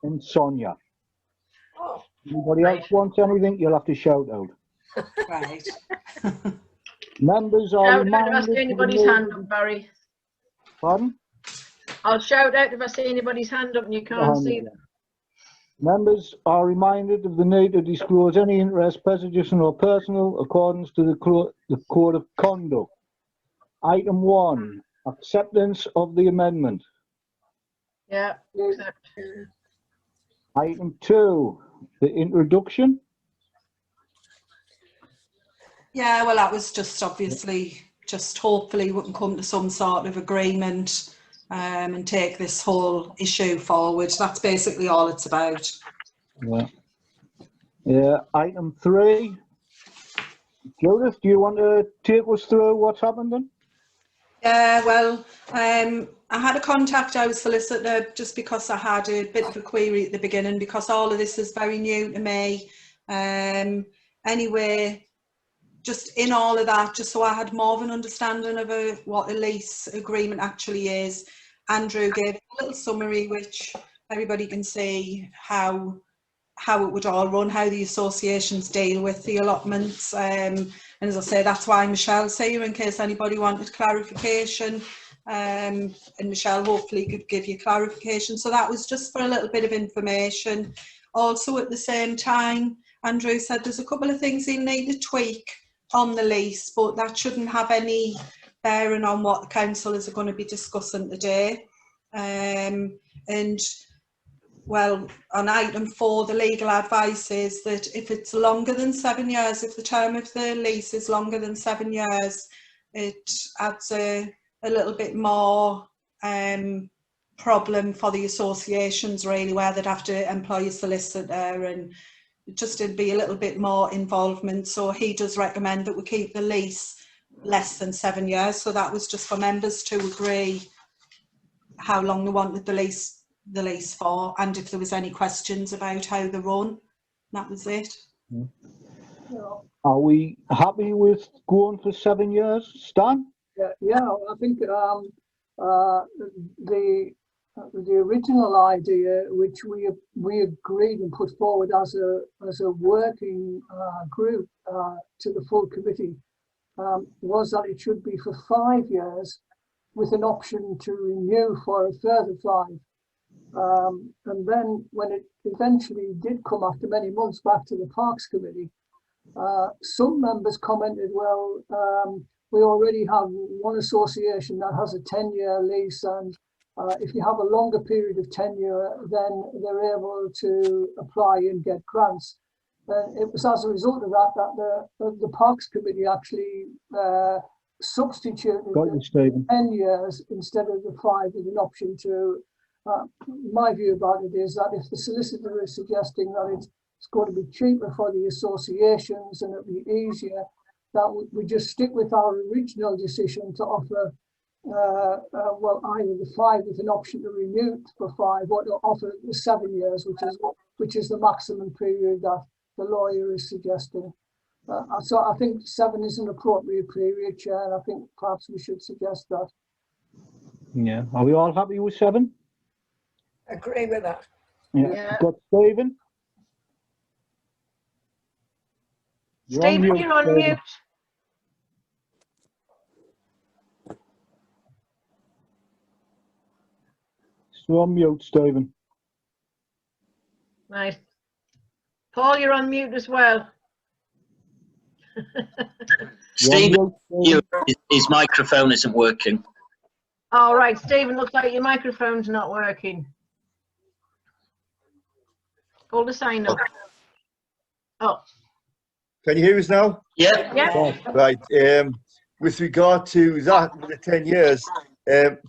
and Sonia. Oh, Anybody else wants anything, you'll have to shout out. Right. Members are shout out if I reminded see to anybody's hand up, Barry. Pardon? I'll shout out if I see anybody's hand up and you can't see them. Members are reminded of the need to disclose any interest, prejudicial or personal, according to the Code of Conduct. Item 1, acceptance of the amendment. Yeah, accept. Item 2, the introduction. Yeah, well, that was just obviously, just hopefully we can come to some sort of agreement and take this whole issue forward. That's basically all it's about. Yeah. Item 3. Judith, do you want to take us through what's happened then? Yeah, well, I had a contact our solicitor just because I had a bit of a query at the beginning, because all of this is very new to me. Anyway, just in all of that, just so I had more of an understanding of what a lease agreement actually is, Andrew gave a little summary which everybody can see how it would all run, how the associations deal with the allotments. And as I say, that's why Michelle's here, in case anybody wanted clarification. And Michelle hopefully could give you clarification. So that was just for a little bit of information. Also at the same time, Andrew said there's a couple of things he'll need to tweak on the lease, but that shouldn't have any bearing on what the councillors are going to be discussing today. And well, on item 4, the legal advice is that if it's longer than 7 years, if the term of the lease is longer than 7 years, it adds a little bit more problem for the associations, really, where they'd have to employ a solicitor and just to be a little bit more involvement. So he does recommend that we keep the lease less than 7 years. So that was just for members to agree how long they wanted the lease for, and if there was any questions about how they run. That was it. Are we happy with going for 7 years, Stan? Yeah, I think the original idea, which we agreed and put forward as a working group to the full committee, was that it should be for 5 years with an option to renew for a further 5. And then when it eventually did come after many months back to the Parks Committee, some members commented, well, we already have one association that has a 10-year lease, and if you have a longer period of tenure, then they're able to apply and get grants. It was as a result of that that the Parks Committee actually substituted 10 years instead of the 5 with an option to. My view about it is that if the solicitor is suggesting that it's going to be cheaper for the associations and it'll be easier, that we just stick with our original decision to offer well, either the 5 with an option to renew it for 5, or to offer the 7 years, which is the maximum period that the lawyer is suggesting. So I think 7 is an appropriate period, Chair, and I think perhaps we should suggest that. Yeah. Are we all happy with 7? Agree with that. Yeah. Got Stephen? Stephen, you're on mute. You're on mute, Stephen. Right. Paul, you're on mute as well. Stephen, his microphone isn't working. All right, Stephen, looks like your microphone's not working. Pull the sign up. Oh. Can you hear us now? Yeah. Yeah. Right. With regard to that, the 10 years,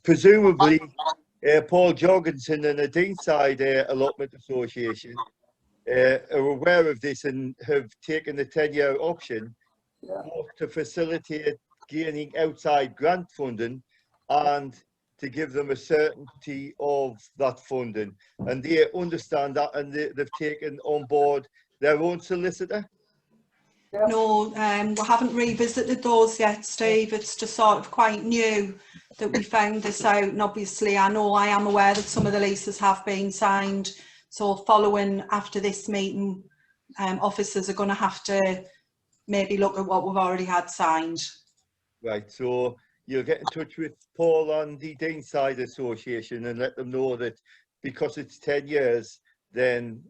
presumably Paul Jorgensen and the Deanside Allotment Association are aware of this and have taken the 10-year option to facilitate gaining outside grant funding and to give them a certainty of that funding. And they understand that, and they've taken on board their own solicitor. No, we haven't revisited those yet, Steve. It's just sort of quite new that we found this out. And obviously, I know I am aware that some of the leases have been signed So following after this meeting, officers are going to have to maybe look at what we've already had signed. Right, so you'll get in touch with Paul and the Deanside Association and let them know that because it's 10 years, then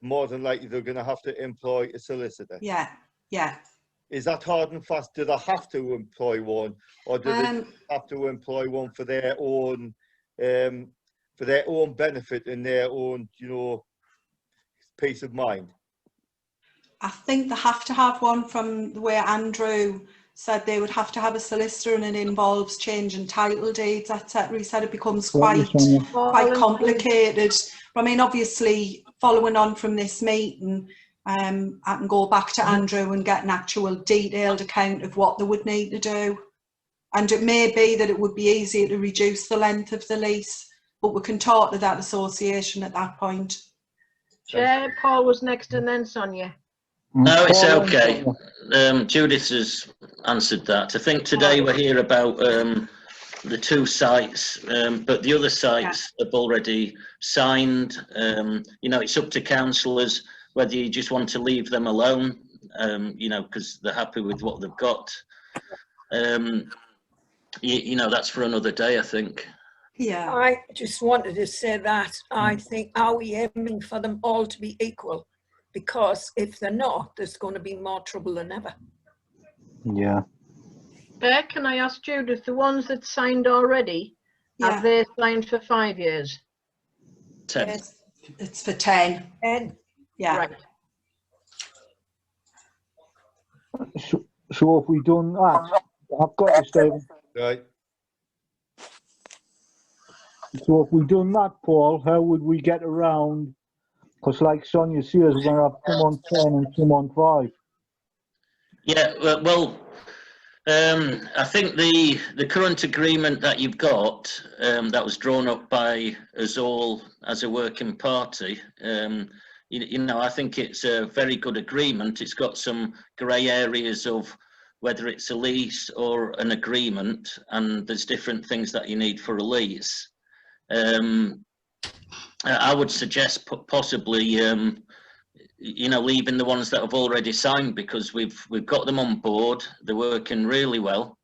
more than likely they're going to have to employ a solicitor. Yeah, yeah. Is that hard and fast? Do they have to employ one, or do they have to employ one for their own benefit and their own, you know, peace of mind? I think they have to have one, from the way Andrew said they would have to have a solicitor, and it involves changing title deeds, etc. He said it becomes quite complicated. But I mean, obviously, following on from this meeting, I can go back to Andrew and get an actual detailed account of what they would need to do. And it may be that it would be easier to reduce the length of the lease, but we can talk to that association at that point. Chair, Paul was next and then Sonia. No, it's okay. Judith has answered that. I think today we're here about the 2 sites, but the other sites have already signed. You know, it's up to councillors whether you just want to leave them alone, you know, because they're happy with what they've got. You know, that's for another day, I think. Yeah. I just wanted to say that I think, are we aiming for them all to be equal? Because if they're not, there's going to be more trouble than ever. Yeah. Can I ask Judith, the ones that signed already, have they signed for 5 years? 10. It's for 10. 10. Yeah. Right. So if we done that, I've got you, Stephen. Right. So if we done that, Paul, how would we get around? Because like Sonia says, we're going to have some on 10 and some on 5. Yeah, well, I think the current agreement that you've got, that was drawn up by us all as a working party, you know, I think it's a very good agreement. It's got some grey areas of whether it's a lease or an agreement, and there's different things that you need for a lease. I would suggest possibly, you know, leaving the ones that have already signed, because we've got them on board. They're working really well,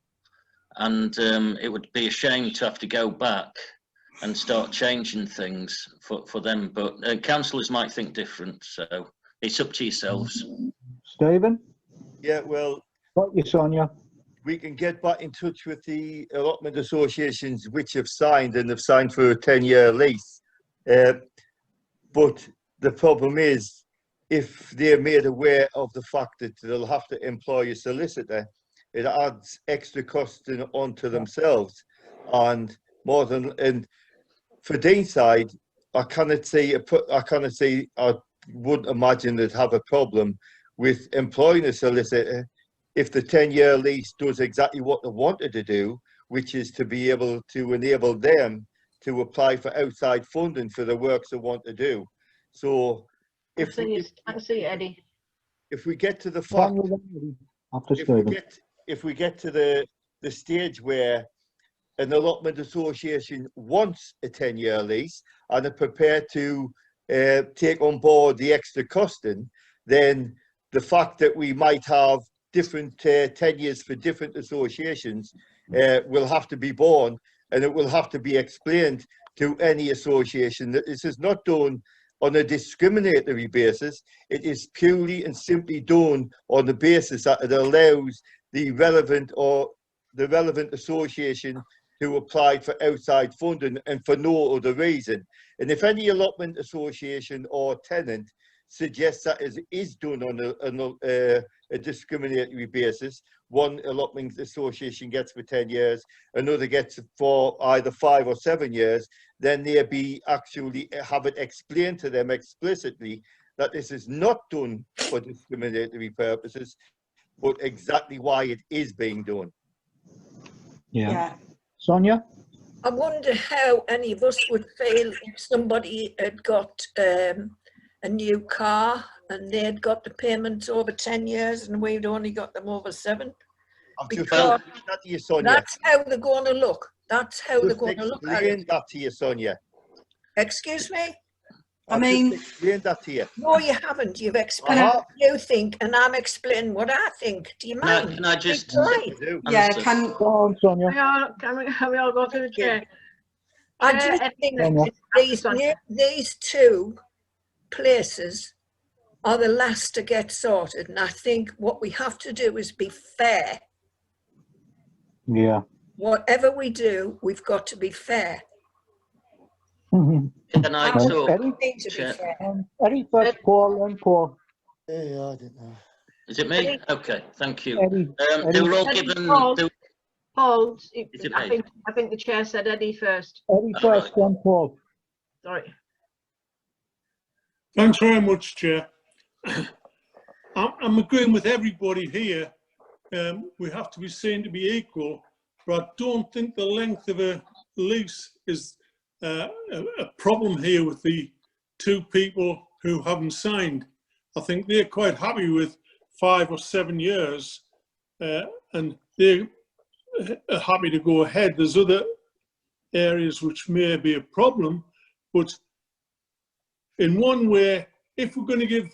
and it would be a shame to have to go back and start changing things for them. But councillors might think different, so it's up to yourselves. Stephen? Yeah, well, Got you, Sonia. we can get back in touch with the allotment associations which have signed, and have signed for a 10-year lease. But the problem is, if they're made aware of the fact that they'll have to employ a solicitor, it adds extra costs onto themselves. And more than, and for Deanside, I wouldn't imagine they'd have a problem with employing a solicitor if the 10-year lease does exactly what they wanted to do, which is to be able to enable them to apply for outside funding for the works they want to do. So if we get to the fact, if we get to the stage where an allotment association wants a 10-year lease and are prepared to take on board the extra costing, then the fact that we might have different 10 years for different associations will have to be borne, and it will have to be explained to any association that this is not done on a discriminatory basis. It is purely and simply done on the basis that it allows the relevant association to apply for outside funding, and for no other reason. And if any allotment association or tenant suggests that it is done on a discriminatory basis, one allotment association gets for 10 years, another gets for either 5 or 7 years, then they be actually have it explained to them explicitly that this is not done for discriminatory purposes, but exactly why it is being done. Yeah. Sonia? I wonder how any of us would feel if somebody had got a new car and they'd got the payments over 10 years and we'd only got them over 7. Because that's how they're going to look. That's how they're going to look at it. Explain that to you, Sonia. Excuse me? I mean, just explained that to you. No, you haven't. You've explained what you think, and I'm explaining what I think. Do you mind? Can I just Right. yeah, answer? can, Go on, Sonia. Can we all go to the chair? I Chair, just anything think that- these two places are the last to get sorted, and I think what we have to do is be fair. Yeah. Whatever we do, we've got to be fair. Eddie Can I talk? We need to be Chair? fair. first, Paul, then Paul. Yeah, I don't know. Is it me? Okay, thank you. Eddie. They were all Eddie, given. Paul. they- Paul, Is it I me? think the chair said Eddie first. Eddie first, then Paul. Sorry. Thanks very much, Chair. I'm agreeing with everybody here. We have to be seen to be equal, but I don't think the length of a lease is a problem here with the two people who haven't signed. I think they're quite happy with 5 or 7 years, and they're happy to go ahead. There's other areas which may be a problem, but in one way, if we're going to give,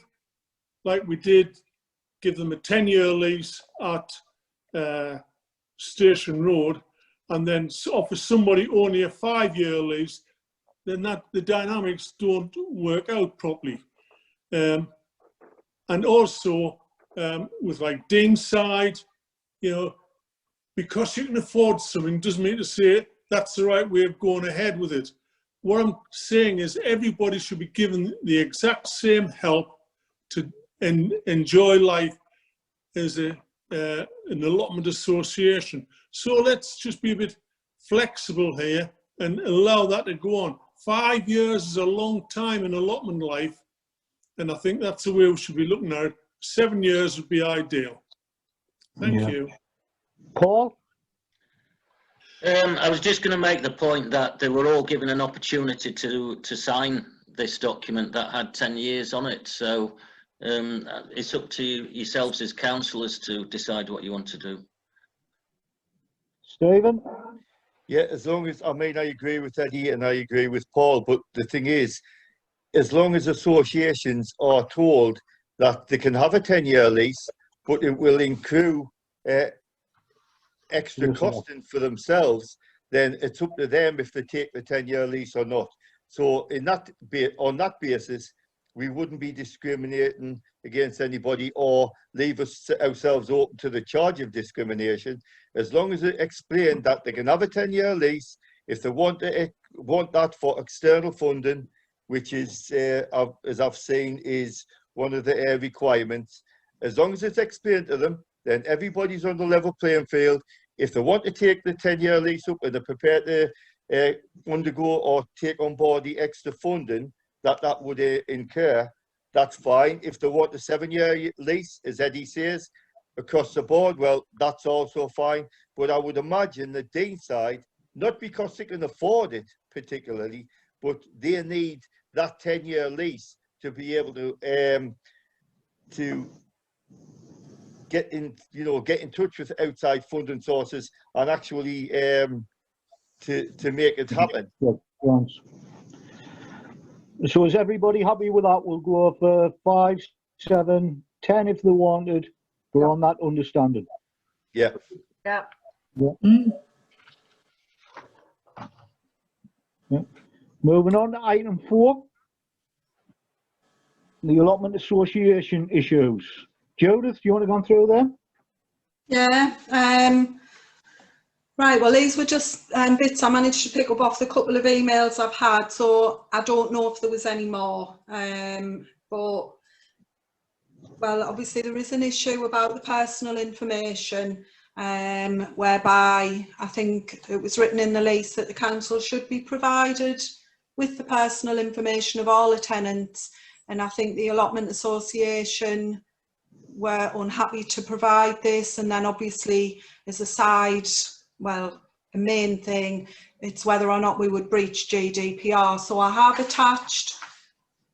like we did, give them a 10-year lease at Station Road, and then offer somebody only a 5-year lease, then the dynamics don't work out properly. And also with like Deanside, you know, because you can afford something doesn't mean to say that's the right way of going ahead with it. What I'm saying is everybody should be given the exact same help to enjoy life as an allotment association. So let's just be a bit flexible here and allow that to go on. 5 years is a long time in allotment life, and I think that's the way we should be looking at it. 7 years would be ideal. Thank you. Paul? I was just going to make the point that they were all given an opportunity to sign this document that had 10 years on it. So it's up to yourselves as councillors to decide what you want to do. Stephen? Yeah, as long as, I mean, I agree with Eddie and I agree with Paul, but the thing is, as long as associations are told that they can have a 10-year lease, but it will include extra costing for themselves, then it's up to them if they take the 10-year lease or not. So on that basis, we wouldn't be discriminating against anybody or leave ourselves open to the charge of discrimination, as long as it explained that they can have a 10-year lease if they want that for external funding, which is, as I've seen, is one of the requirements. As long as it's explained to them, then everybody's on the level playing field. If they want to take the 10-year lease up and they're prepared to undergo or take on board the extra funding that would incur, that's fine. If they want a 7-year lease, as Eddie says, across the board, well, that's also fine. But I would imagine the Deanside, not because they can afford it particularly, but they need that 10-year lease to be able to get in touch with outside funding sources and actually to make it happen. So is everybody happy with that? We'll go for 5, 7, 10 if they wanted. We're on that understanding. Yeah. Yeah. Moving on to item 4. The allotment association issues. Judith, do you want to go through them? Yeah. Right, well, these were just bits I managed to pick up off the couple of emails I've had, so I don't know if there was any more. But, well, obviously there is an issue about the personal information, whereby I think it was written in the lease that the council should be provided with the personal information of all the tenants, and I think the allotment association were unhappy to provide this, and then obviously as a side, well, the main thing, it's whether or not we would breach GDPR. So I have attached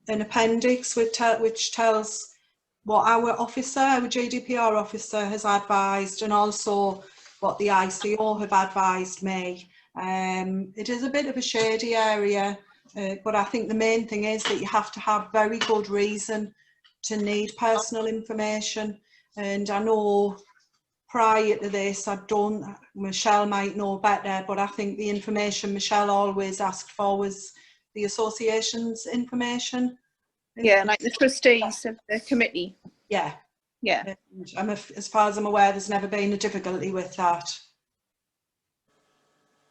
an appendix which tells what our GDPR officer has advised, and also what the ICO have advised me. It is a bit of a shady area, But I think the main thing is that you have to have very good reason to need personal information. And I know prior to this, Michelle might know better, but I think the information Michelle always asked for was the association's information. Yeah, like the trustees of the committee. Yeah. Yeah. And as far as I'm aware, there's never been a difficulty with that.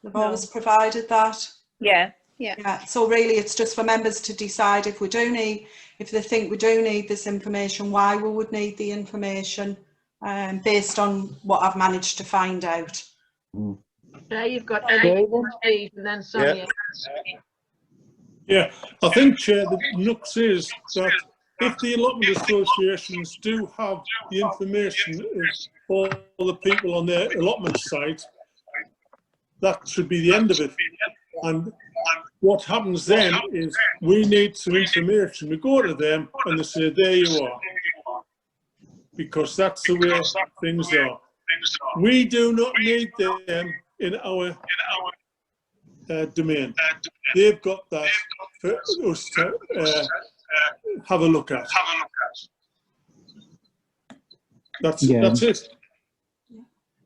They've always provided that. Yeah. Yeah. Yeah. So really, it's just for members to decide if they think we do need this information, why we would need the information, based on what I've managed to find out. There you've got Eddie, Steve, and then Sonia. Yeah, I think, Chair, the nux is that if the allotment associations do have the information of all the people on their allotment site, that should be the end of it. And what happens then is we need some information. We go to them and they say, there you are. Because that's the way things are. We do not need them in our domain. They've got that for us to have a look at. That's it.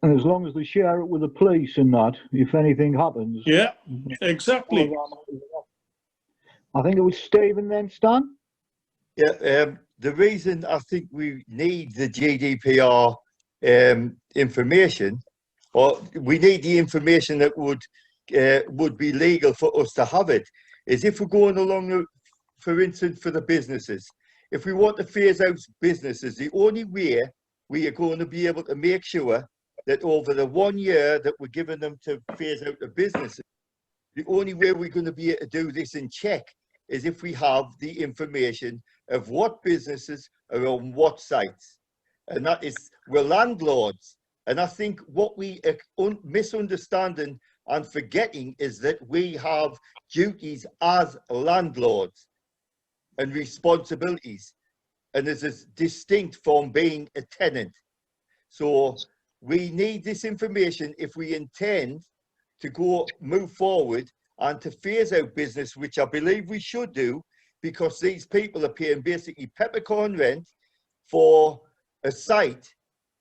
And as long as they share it with the police and that, if anything happens. Yeah, exactly. I think it was Stephen then, Stan? Yeah, the reason I think we need the GDPR information, or we need the information that would be legal for us to have it, is if we're going along, for instance, for the businesses. If we want to phase out businesses, the only way we are going to be able to make sure that over the 1 year that we're giving them to phase out the businesses, the only way we're going to be able to do this in check is if we have the information of what businesses are on what sites. And that is, we're landlords. And I think what we are misunderstanding and forgetting is that we have duties as landlords and responsibilities. And this is distinct from being a tenant. So we need this information if we intend to move forward and to phase out business, which I believe we should do, because these people are paying basically peppercorn rent for a site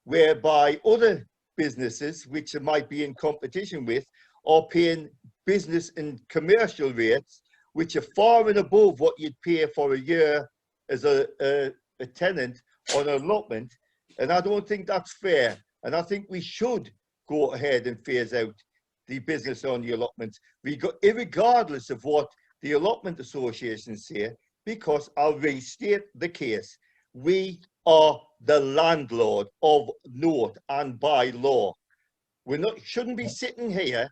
whereby other businesses, which they might be in competition with, are paying business and commercial rates, which are far and above what you'd pay for a year as a tenant on an allotment. And I don't think that's fair. And I think we should go ahead and phase out the business on the allotments, irregardless of what the allotment associations say, because I'll restate the case. We are the landlord of note and by law. Shouldn't be sitting here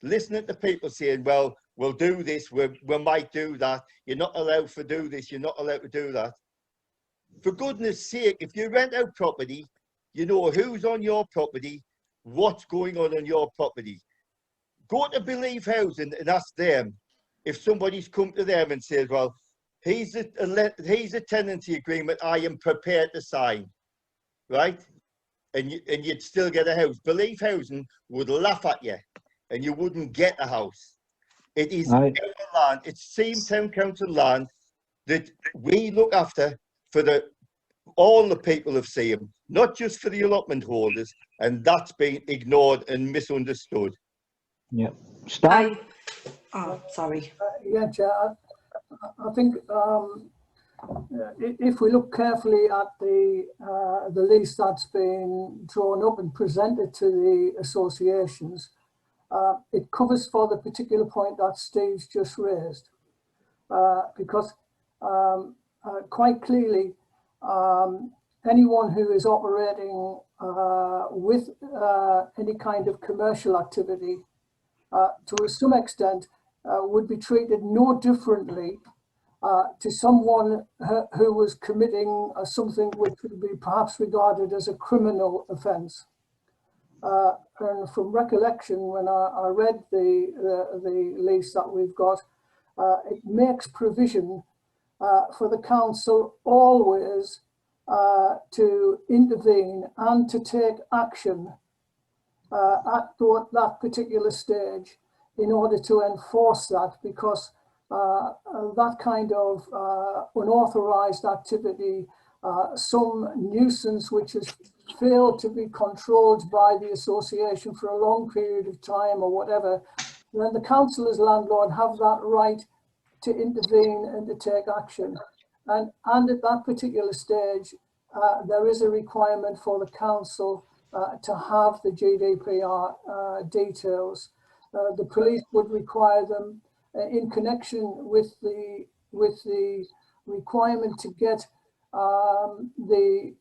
listening to people saying, well, we'll do this, we might do that, you're not allowed to do this, you're not allowed to do that. For goodness sake, if you rent out property, you know who's on your property, what's going on your property. Go to Believe Housing and ask them if somebody's come to them and says, well, here's a tenancy agreement I am prepared to sign, right? And you'd still get a house. Believe Housing would laugh at you and you wouldn't get a house. It is our land, it's same town council land that we look after for all the people of Seaham, not just for the allotment holders, and that's been ignored and misunderstood. Yeah. Stan? Sorry. Yeah, Chair. I think if we look carefully at the lease that's been drawn up and presented to the associations, it covers for the particular point that Steve's just raised, because quite clearly, anyone who is operating with any kind of commercial activity, to some extent, would be treated no differently to someone who was committing something which would be perhaps regarded as a criminal offence. And from recollection, when I read the lease that we've got, it makes provision for the council always to intervene and to take action at that particular stage in order to enforce that, because that kind of unauthorised activity, some nuisance which has failed to be controlled by the association for a long period of time or whatever, then the council as landlord have that right to intervene and to take action. And at that particular stage, there is a requirement for the council to have the GDPR details. The police would require them in connection with the requirement to get the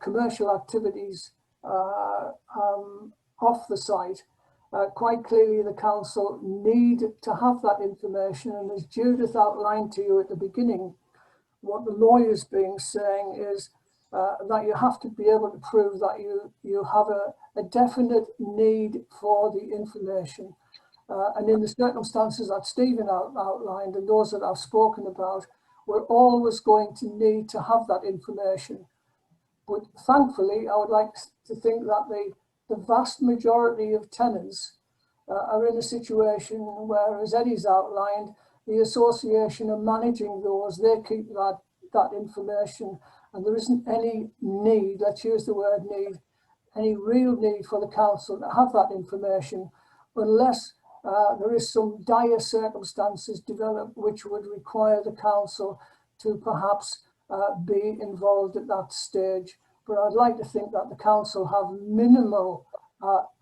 commercial activities off the site. Quite clearly, the council need to have that information, and as Judith outlined to you at the beginning, what the lawyer's being saying is that you have to be able to prove that you have a definite need for the information. And in the circumstances that Stephen outlined and those that I've spoken about, we're always going to need to have that information. But thankfully, I would like to think that the vast majority of tenants are in a situation where, as Eddie's outlined, the association are managing those, they keep that information, and there isn't any need, let's use the word need, any real need for the council to have that information unless there is some dire circumstances developed which would require the council to perhaps be involved at that stage. But I'd like to think that the council have minimal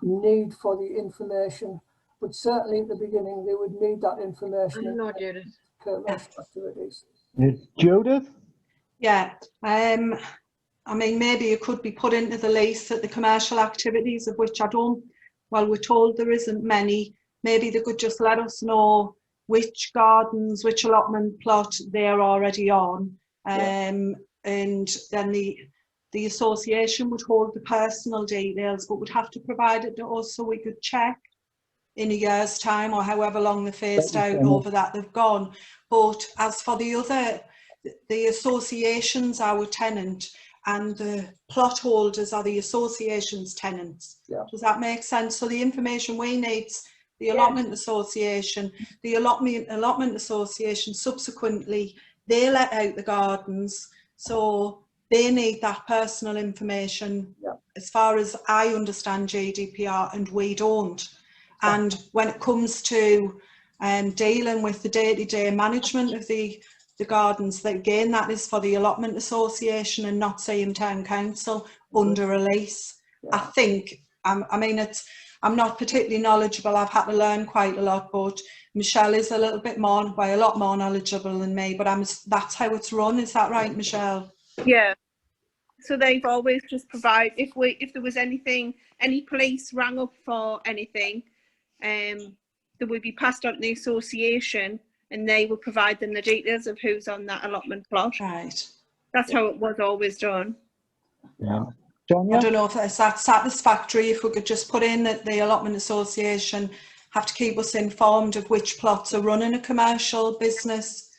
need for the information, but certainly at the beginning they would need that information. No, Judith. Activities. Judith? Yeah, I mean, maybe it could be put into the lease that the commercial activities, of which I don't, well, we're told there isn't many, maybe they could just let us know which gardens, which allotment plot they're already on. And then the association would hold the personal details, but would have to provide it to us so we could check in a year's time or however long they're phased out over that they've gone. But as for the other, the association's our tenant and the plot holders are the association's tenants. Yeah. Does that make sense? So the information we need, the allotment association, the allotment association subsequently, they let out the gardens. So they need that personal information, as far as I understand GDPR, and we don't. And when it comes to dealing with the day-to-day management of the gardens, that again, that is for the allotment association and not Seaham Town Council under a lease. I think, I mean, I'm not particularly knowledgeable. I've had to learn quite a lot, but Michelle is a little bit more, well, a lot more knowledgeable than me, but that's how it's run. Is that right, Michelle? Yeah. So they've always just provide, if there was anything, any police rang up for anything, that would be passed on to the association and they will provide them the details of who's on that allotment plot. Right. That's how it was always done. Yeah. I don't know if that's satisfactory, if we could just put in that the allotment association have to keep us informed of which plots are running a commercial business.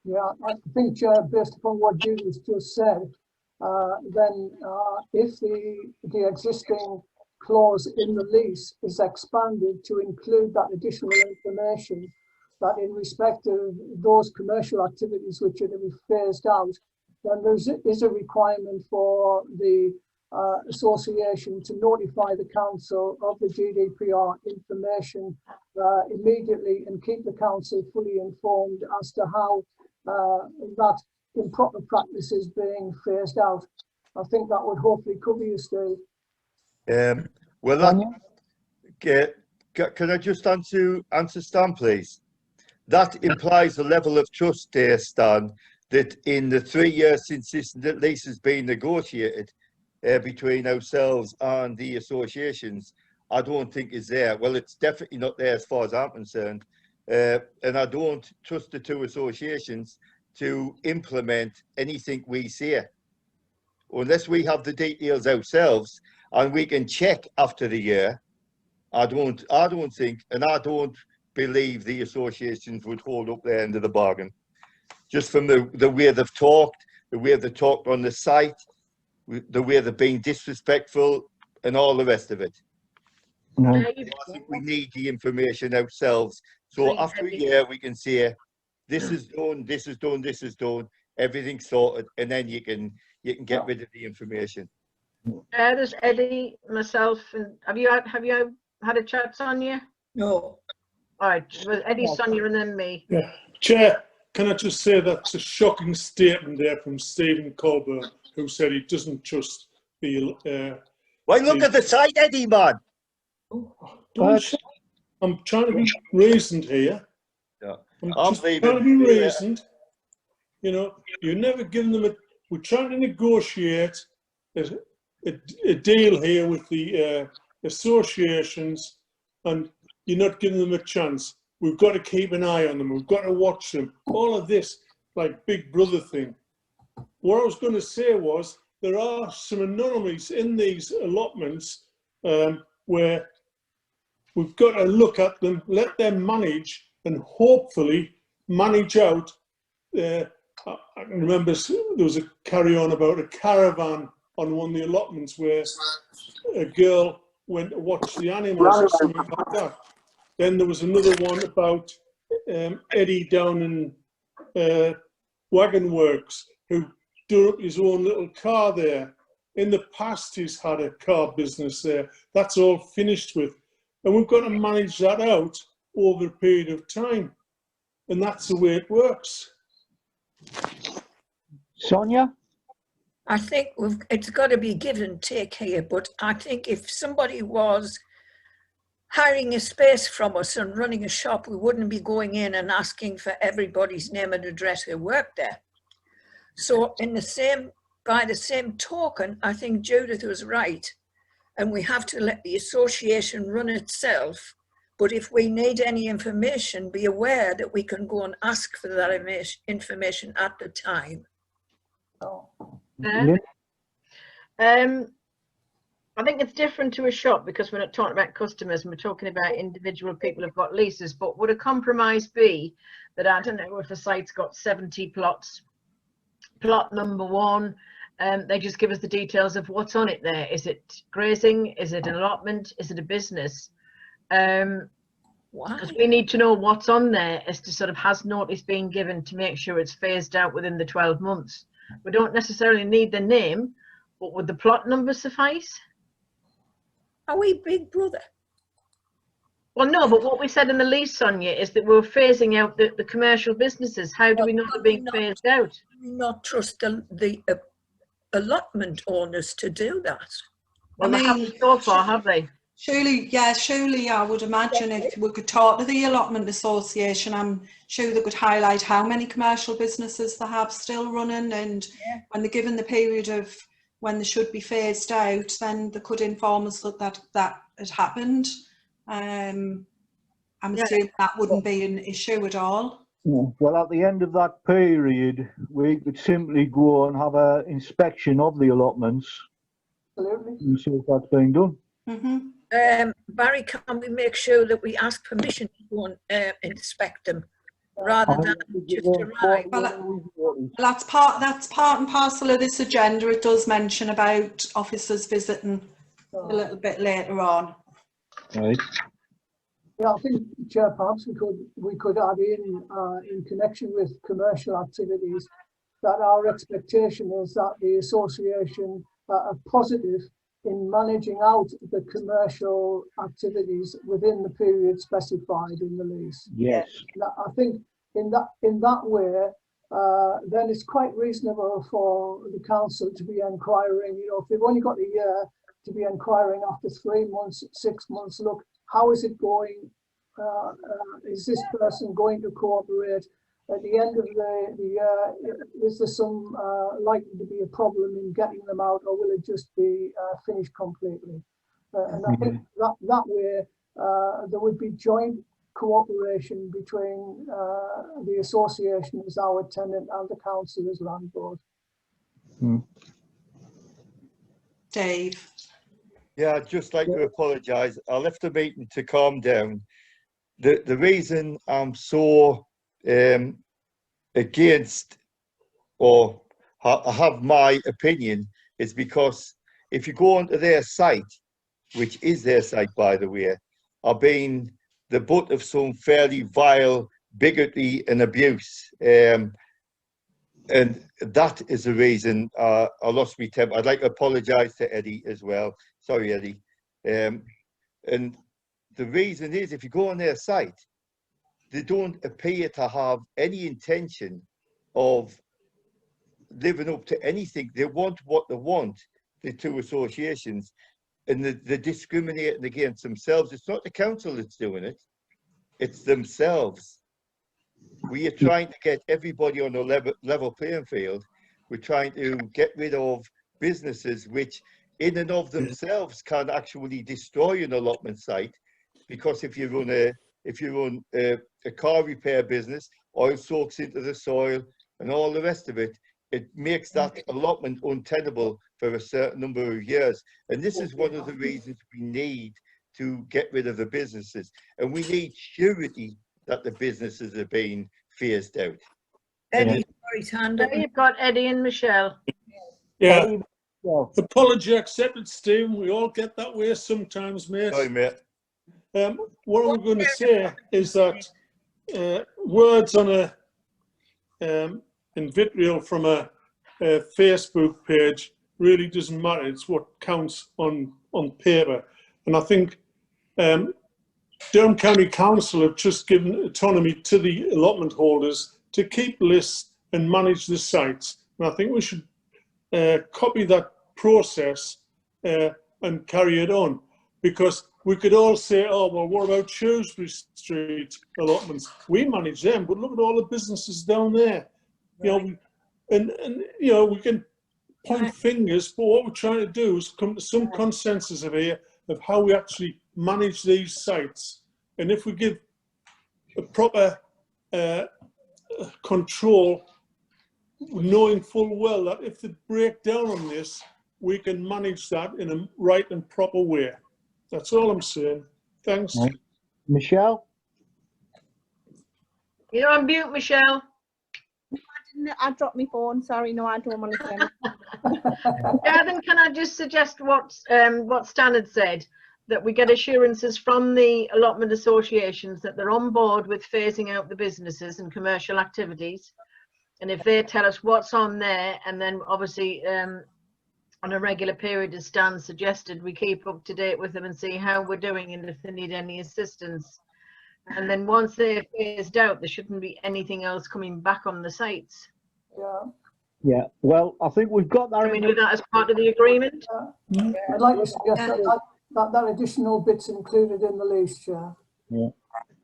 Yeah, I think based upon what Judith just said, then if the existing clause in the lease is expanded to include that additional information, that in respect of those commercial activities which are to be phased out, then there is a requirement for the association to notify the council of the GDPR information immediately and keep the council fully informed as to how that improper practice is being phased out. I think that would hopefully cover you, Steve. Well, can I just answer Stan, please? That implies a level of trust there, Stan, that in the 3 years since this lease has been negotiated between ourselves and the associations, I don't think is there. Well, it's definitely not there as far as I'm concerned. And I don't trust the two associations to implement anything we say. Unless we have the details ourselves and we can check after the year, I don't think, and I don't believe the associations would hold up their end of the bargain. Just from the way they've talked, the way they've talked on the site, the way they're being disrespectful and all the rest of it. No. you've- I think we need the information ourselves. So Right, after a Eddie. year, we can say, this is done, this is done, this is done, everything's sorted, and then you can get rid of the information. There's Eddie, myself, and have you had a chat, Sonia? No. All right, it was Eddie, Sonia, and then me. Yeah. Chair, can I just say that's a shocking statement there from Stephen Colburn, who said he doesn't trust the. Why look at the site, Eddie, man? I'm trying to be reasoned here. Yeah. I'm I'm just leaving. trying to be reasoned. You know, you're never giving them we're trying to negotiate a deal here with the associations, and you're not giving them a chance. We've got to keep an eye on them. We've got to watch them. All of this, like Big Brother thing. What I was going to say was there are some anomalies in these allotments where we've got to look at them, let them manage, and hopefully manage out. I can remember there was a carry-on about a caravan on one of the allotments where a girl went to watch the animals or something like that. Then there was another one about Eddie down in Wagon Works, who done up his own little car there. In the past, he's had a car business there. That's all finished with. And we've got to manage that out over a period of time. And that's the way it works. Sonia? I think it's got to be give and take here, but I think if somebody was hiring a space from us and running a shop, we wouldn't be going in and asking for everybody's name and address who worked there. So by the same token, I think Judith was right, and we have to let the association run itself. But if we need any information, be aware that we can go and ask for that information at the time. I think it's different to a shop because we're not talking about customers and we're talking about individual people who've got leases. But would a compromise be that, I don't know, if a site's got 70 plots, plot number 1, they just give us the details of what's on it there. Is it grazing? Is it an allotment? Is it a business? Because we need to know what's on there as to sort of has notice been given to make sure it's phased out within the 12 months. We don't necessarily need the name, but would the plot number suffice? Are we Big Brother? Well, no, but what we said in the lease, Sonia, is that we're phasing out the commercial businesses. How do we know they're being phased out? Do we not trust the allotment owners to do that? Well, they haven't so far, have they? Surely I would imagine if we could talk to the Allotment Association, I'm sure they could highlight how many commercial businesses they have still running, and when they're given the period of when they should be phased out, then they could inform us that had happened. I'm assuming that wouldn't be an issue at all. Well, at the end of that period, we could simply go and have an inspection of the allotments. Absolutely. And see if that's being done. Barry, can we make sure that we ask permission to go and inspect them rather than just arrive? Well, that's part and parcel of this agenda. It does mention about officers visiting a little bit later on. Right. Yeah, I think, Chair, perhaps we could add in connection with commercial activities, that our expectation is that the association are positive in managing out the commercial activities within the period specified in the lease. Yes. I think in that way, then it's quite reasonable for the council to be inquiring, you know, if they've only got a year, to be inquiring after 3 months, 6 months, look, how is it going? Is this person going to cooperate? At the end of the year, is there some likely to be a problem in getting them out, or will it just be finished completely? And I think that way there would be joint cooperation between the association as our tenant and the council as landlord. Dave. Yeah, I'd just like to apologise. I left the meeting to calm down. The reason I'm so against, or I have my opinion, is because if you go onto their site, which is their site, by the way, are being the butt of some fairly vile bigotry and abuse. And that is the reason I lost my temper. I'd like to apologise to Eddie as well. Sorry, Eddie. And the reason is, if you go on their site, they don't appear to have any intention of living up to anything. They want what they want, the two associations, and they're discriminating against themselves. It's not the council that's doing it, it's themselves. We are trying to get everybody on a level playing field. We're trying to get rid of businesses which in and of themselves can actually destroy an allotment site, because if you run a car repair business, oil soaks into the soil and all the rest of it, it makes that allotment untenable for a certain number of years. And this is one of the reasons we need to get rid of the businesses, and we need surety that the businesses are being phased out. Eddie's got his hand up. There you've got Eddie and Michelle. Yeah. Apology accepted, Stephen. We all get that way sometimes, mate. Sorry, mate. What I'm going to say is that words on a and vitriol from a Facebook page really doesn't matter. It's what counts on paper. And I think Durham County Council have just given autonomy to the allotment holders to keep lists and manage the sites. And I think we should copy that process and carry it on, because we could all say, oh, well, what about Shrewsbury Street allotments? We manage them, but look at all the businesses down there. You know, and you know, we can point fingers, but what we're trying to do is come to some consensus of here of how we actually manage these sites. And if we give a proper control, knowing full well that if they break down on this, we can manage that in a right and proper way. That's all I'm saying. Thanks. Right. Michelle? You're on mute, Michelle. I dropped my phone. Sorry, no, I don't want to say anything. Yeah, then can I just suggest what Stan had said, that we get assurances from the allotment associations that they're on board with phasing out the businesses and commercial activities. And if they tell us what's on there, and then obviously on a regular period, as Stan suggested, we keep up to date with them and see how we're doing and if they need any assistance. And then once they're phased out, there shouldn't be anything else coming back on the sites. Yeah, well, I think we've got that. Can we do that as part of the agreement? I'd like to suggest that additional bit's included in the lease, Chair.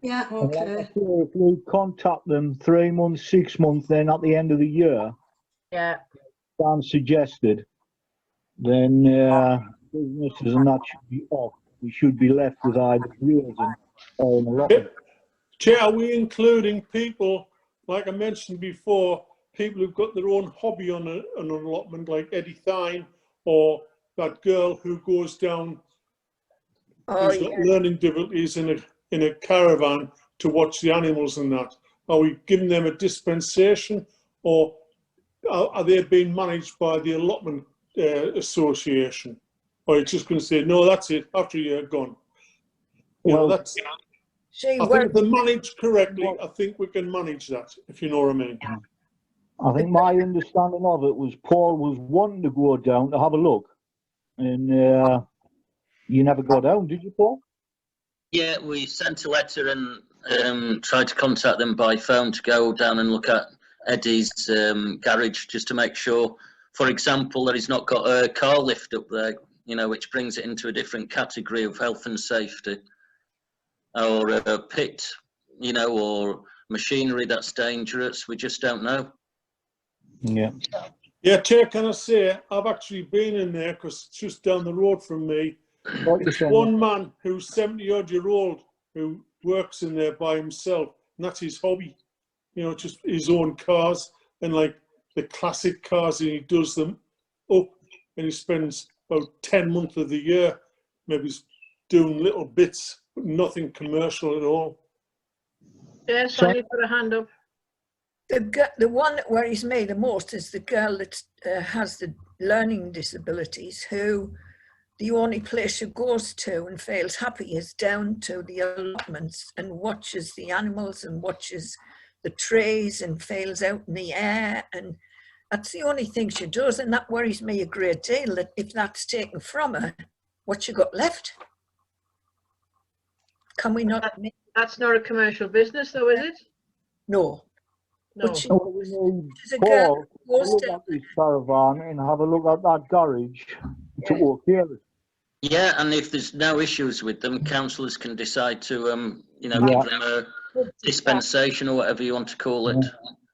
Yeah, okay. If we contact them 3 months, 6 months, then at the end of the year, Yeah. Dan suggested, then businesses and that should be off. We should be left with either grazing or an allotment. Chair, are we including people, like I mentioned before, people who've got their own hobby on an allotment, like Eddie Thine, or that girl who goes down, who's got learning difficulties in a caravan to watch the animals and that? Are we giving them a dispensation, or are they being managed by the allotment association? Or are you just going to say, no, that's it, after you're gone? You know, that's... I think if they're managed correctly, I think we can manage that, if you know what I mean. I think my understanding of it was Paul was wanting to go down to have a look, and you never got down, did you, Paul? Yeah, we sent a letter and tried to contact them by phone to go down and look at Eddie's garage, just to make sure, for example, that he's not got a car lift up there, you know, which brings it into a different category of health and safety, or a pit, you know, or machinery that's dangerous. We just don't know. Yeah. Yeah, Chair, can I say, I've actually been in there because it's just down the road from me. There's one man who's 70-odd-year-old who works in there by himself, and that's his hobby. You know, just his own cars, and like the classic cars, and he does them up, and he spends about 10 months of the year maybe doing little bits, but nothing commercial at all. Yeah, somebody put a hand up. The one that worries me the most is the girl that has the learning disabilities, who the only place she goes to and feels happy is down to the allotments and watches the animals and watches the trees and feels out in the air, and that's the only thing she does, and that worries me a great deal, that if that's taken from her, what she got left? Can we not? That's not a commercial business though, is it? No. No. But she, So we need she's a girl Paul who to goes look to, at this caravan and have a look at that garage to okay it. Yeah, and if there's no issues with them, councillors can decide to, you know, Yeah. give them a dispensation or whatever you want to call it.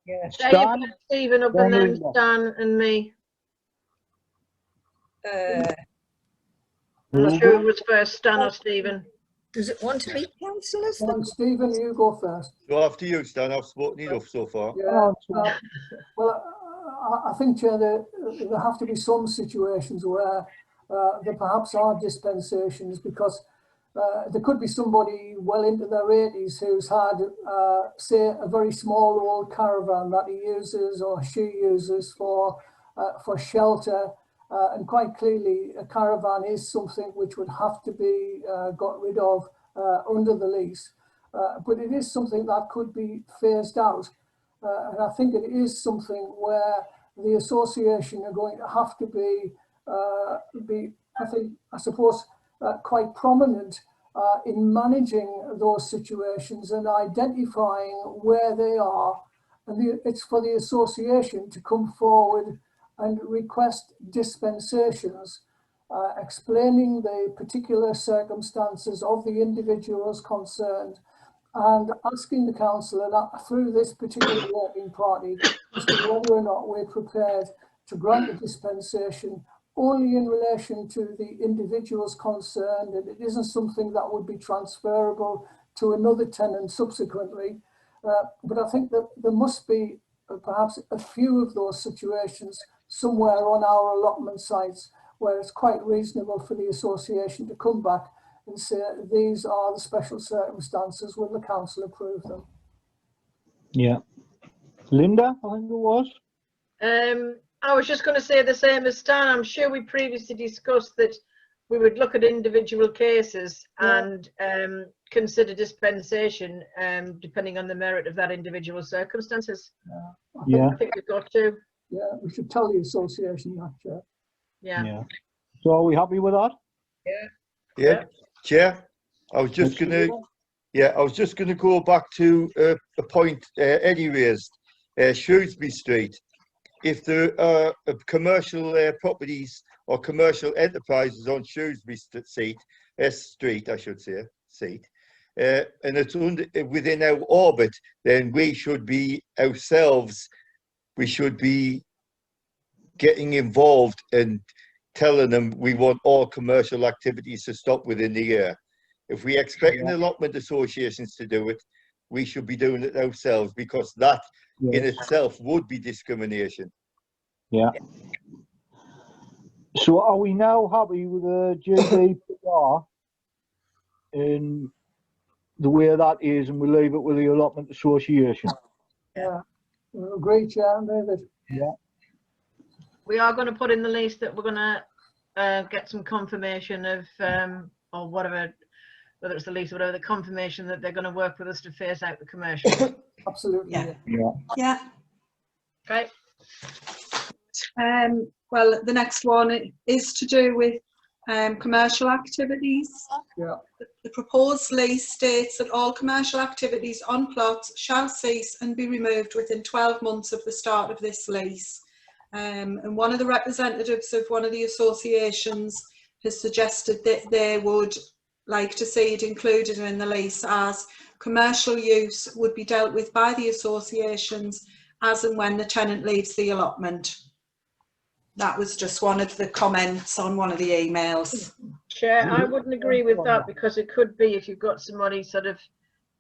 yeah. Say you Stan, put Stephen up then and then Linda. Stan and me. I'm not Who sure goes? who was first, Stan or Stephen. Does it want to be councillors? And Stephen, you go first. So after you, Stan, I've spoken enough so far. Yeah. Oh, Well, I think, Chair, there have to be some situations where there perhaps are dispensations, because there could be somebody well into their 80s who's had, say, a very small old caravan that he uses or she uses for shelter. And quite clearly, a caravan is something which would have to be got rid of under the lease. But it is something that could be phased out. And I think it is something where the association are going to have to be I suppose, quite prominent in managing those situations and identifying where they are. And it's for the association to come forward and request dispensations, explaining the particular circumstances of the individuals concerned, and asking the councillor that through this particular working party as to whether or not we're prepared to grant a dispensation only in relation to the individuals concerned, and it isn't something that would be transferable to another tenant subsequently. But I think that there must be perhaps a few of those situations somewhere on our allotment sites where it's quite reasonable for the association to come back and say these are the special circumstances, will the council approve them? Yeah. Linda, I think it was. I was just going to say the same as Stan. I'm sure we previously discussed that we would look at individual cases and consider dispensation depending on the merit of that individual circumstances. I think we've got to. Yeah, we should tell the association that, Chair. Yeah. So are we happy with that? Yeah, Chair, I was just gonna go back to a point Eddie raised, Shrewsbury Street. If there are commercial properties or commercial enterprises on Shrewsbury Street, I should say, and it's within our orbit, then we should be ourselves, we should be getting involved and telling them we want all commercial activities to stop within the year. If we expect an allotment associations to do it, we should be doing it ourselves, because that in itself would be discrimination. Yeah. So are we now happy with the GDPR in the way that is, and we leave it with the allotment association? Yeah, great, Chair, David. Yeah. We are going to put in the lease that we're going to get some confirmation of, or whatever, whether it's the lease or whatever, the confirmation that they're going to work with us to phase out the commercial. Absolutely. Yeah. Okay. Well, the next one is to do with commercial activities. Yeah. The proposed lease states that all commercial activities on plots shall cease and be removed within 12 months of the start of this lease. And one of the representatives of one of the associations has suggested that they would like to see it included in the lease as commercial use would be dealt with by the associations as and when the tenant leaves the allotment. That was just one of the comments on one of the emails. Chair, I wouldn't agree with that, because it could be, if you've got somebody sort of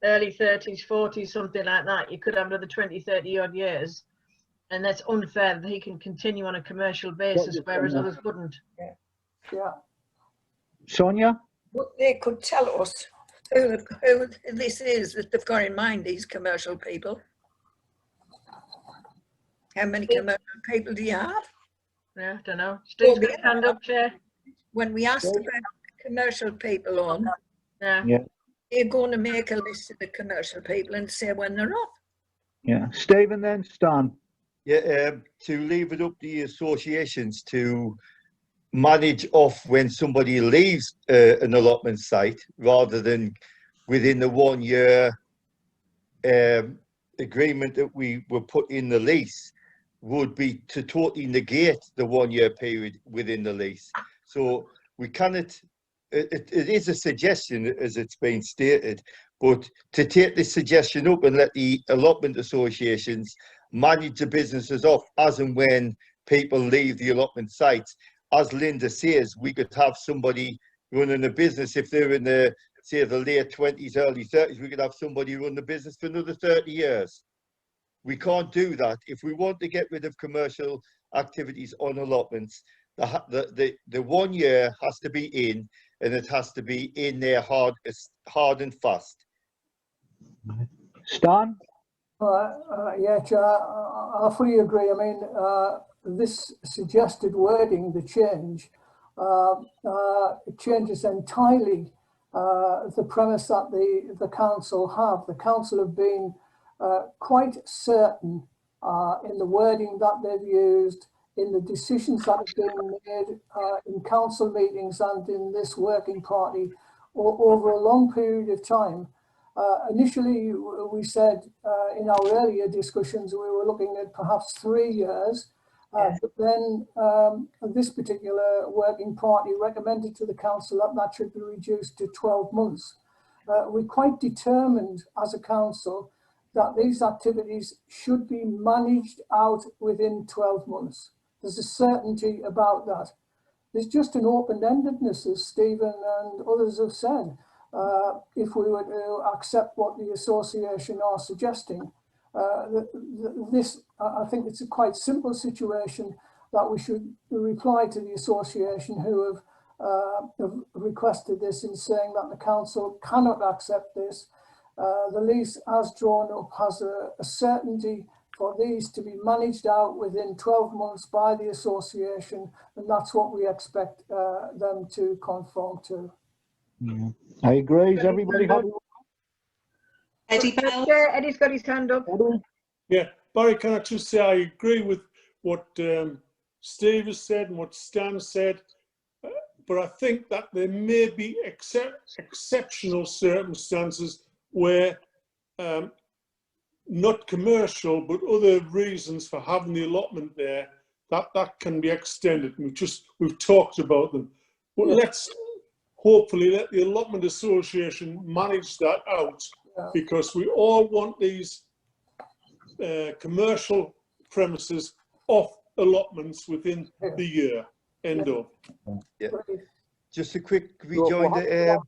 early 30s, 40s, something like that, you could have another 20, 30 odd years. And that's unfair that he can continue on a commercial basis, whereas others wouldn't. Yeah. Sonia? They could tell us who this is that they've got in mind, these commercial people. How many commercial people do you have? Yeah, I don't know. Steve's got a hand up, Chair. when we asked about commercial people on, Yeah. Yeah. they're going to make a list of the commercial people and say when they're off. Yeah. Stephen, then Stan. Yeah, to leave it up to the associations to manage off when somebody leaves an allotment site rather than within the 1 year agreement that we were put in the lease would be to totally negate the 1 year period within the lease. So we cannot, it is a suggestion as it's been stated, but to take this suggestion up and let the allotment associations manage the businesses off as and when people leave the allotment sites. As Linda says, we could have somebody running a business if they're in the, say, the late 20s, early 30s, we could have somebody run the business for another 30 years. We can't do that. If we want to get rid of commercial activities on allotments, the 1 year has to be in, and it has to be in there hard and fast. Stan? Yeah, Chair, I fully agree. I mean, this suggested wording, the change, it changes entirely the premise that the council have. The council have been quite certain in the wording that they've used, in the decisions that have been made in council meetings and in this working party over a long period of time. Initially, we said in our earlier discussions, we were looking at perhaps 3 years, but then this particular working party recommended to the council that that should be reduced to 12 months. We're quite determined as a council that these activities should be managed out within 12 months. There's a certainty about that. There's just an open-endedness, as Stephen and others have said. If we were to accept what the association are suggesting, I think it's a quite simple situation that we should reply to the association who have requested this in saying that the council cannot accept this. The lease as drawn up has a certainty for these to be managed out within 12 months by the association, and that's what we expect them to conform to. Yeah. I agree. Is everybody happy? Eddie Bell. Yeah, Eddie's got his hand up. Yeah, Barry, can I just say I agree with what Steve has said and what Stan said, but I think that there may be exceptional circumstances where not commercial, but other reasons for having the allotment there, that can be extended. We've talked about them, but let's hopefully let the allotment association manage that out, because we all want these commercial premises off allotments within the year. End of. Yeah. Just a quick rejoinder,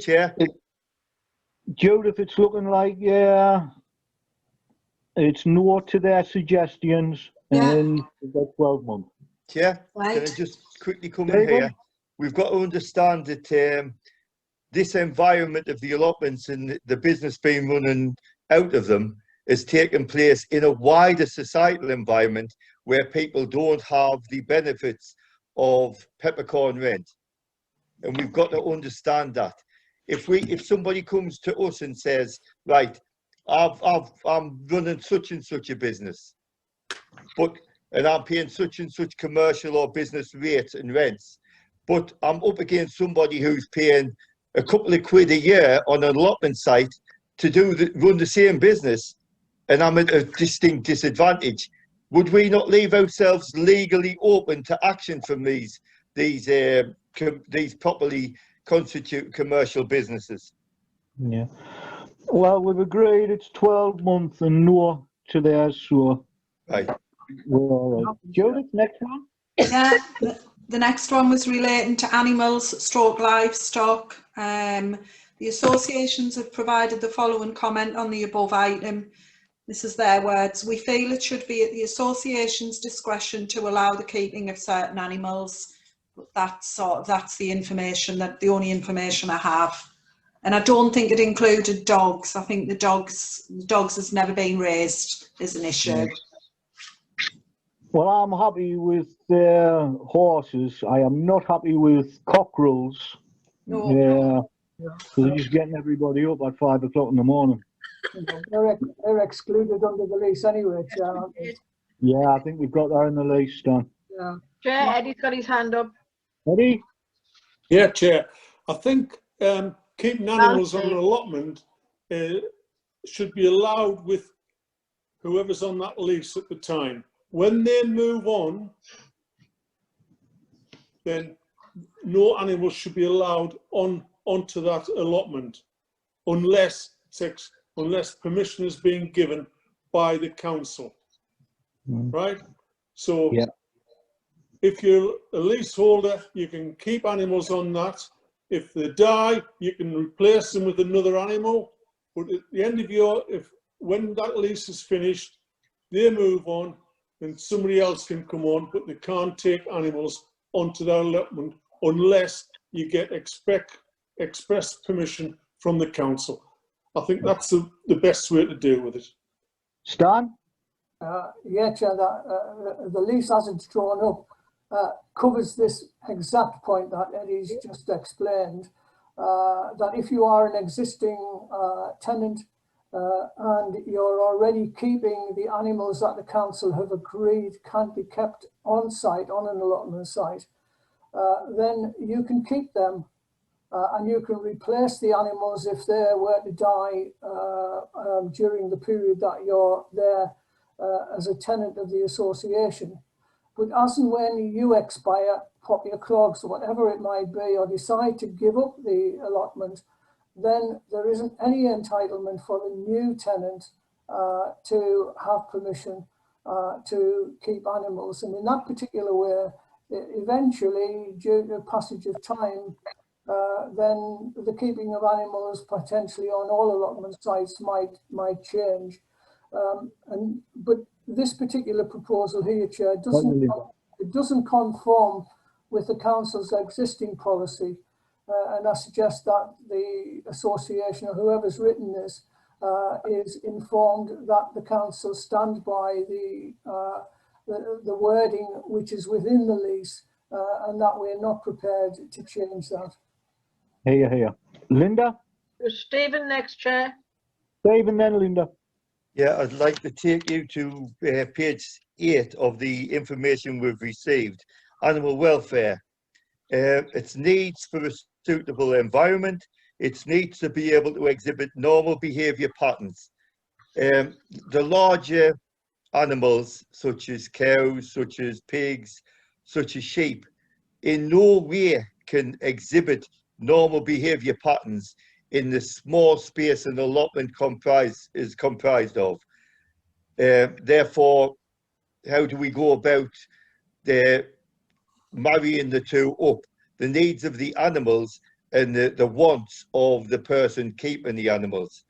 Chair. Judith, it's looking like, yeah, it's no to their suggestions, and we've got 12 months. Chair, Right. can I just quickly come in here? We've got to understand that this environment of the allotments and the business being running out of them is taking place in a wider societal environment where people don't have the benefits of peppercorn rent. And we've got to understand that. If somebody comes to us and says, right, I'm running such and such a business, and I'm paying such and such commercial or business rates and rents, but I'm up against somebody who's paying a couple of quid a year on an allotment site to run the same business, and I'm at a distinct disadvantage. Would we not leave ourselves legally open to action from these properly constituted commercial businesses? Yeah. Well, we've agreed it's 12 months and no to theirs, so. Right. We're all right. Judith, next one? Yeah, the next one was relating to animals, stroke livestock. The associations have provided the following comment on the above item. This is their words. We feel it should be at the association's discretion to allow the keeping of certain animals. But that's the information, the only information I have. And I don't think it included dogs. I think the dogs has never been raised as an issue. Well, I'm happy with their horses. I am not happy with cockerels. No. Yeah, so they're just getting everybody up at 5 o'clock in the morning. They're excluded under the lease anyway, Chair, aren't they? Yeah, I think we've got that in the lease, Stan. Yeah. Chair, Eddie's got his hand up. Ready? Yeah, Chair. I think keeping animals on an Steve. allotment should be allowed with whoever's on that lease at the time. When they move on, then no animals should be allowed onto that allotment unless permission is being given by the council. Right? So Yeah. if you're a leaseholder, you can keep animals on that. If they die, you can replace them with another animal. But at the end of when that lease is finished, they move on, and somebody else can come on, but they can't take animals onto that allotment unless you get express permission from the council. I think that's the best way to deal with it. Stan? Yeah, Chair, the lease as it's drawn up covers this exact point that Eddie's just explained, that if you are an existing tenant and you're already keeping the animals that the council have agreed can't be kept on site, on an allotment site, then you can keep them and you can replace the animals if they were to die during the period that you're there as a tenant of the association. But as and when you expire, pop your clogs or whatever it might be, or decide to give up the allotment, then there isn't any entitlement for the new tenant to have permission to keep animals. And in that particular way, eventually, due to passage of time, then the keeping of animals potentially on all allotment sites might change. But this particular proposal here, Chair, doesn't conform with the council's existing policy, and I suggest that the association or whoever's written this is informed that the council stand by the wording which is within the lease, and that we're not prepared to change that. Here. Linda? Stephen next, Chair. Stephen, then Linda. Yeah, I'd like to take you to page 8 of the information we've received. Animal welfare. Its needs for a suitable environment. Its needs to be able to exhibit normal behaviour patterns. The larger animals, such as cows, such as pigs, such as sheep, in no way can exhibit normal behaviour patterns in the small space an allotment is comprised of. Therefore, how do we go about marrying the two up? The needs of the animals and the wants of the person keeping the animals.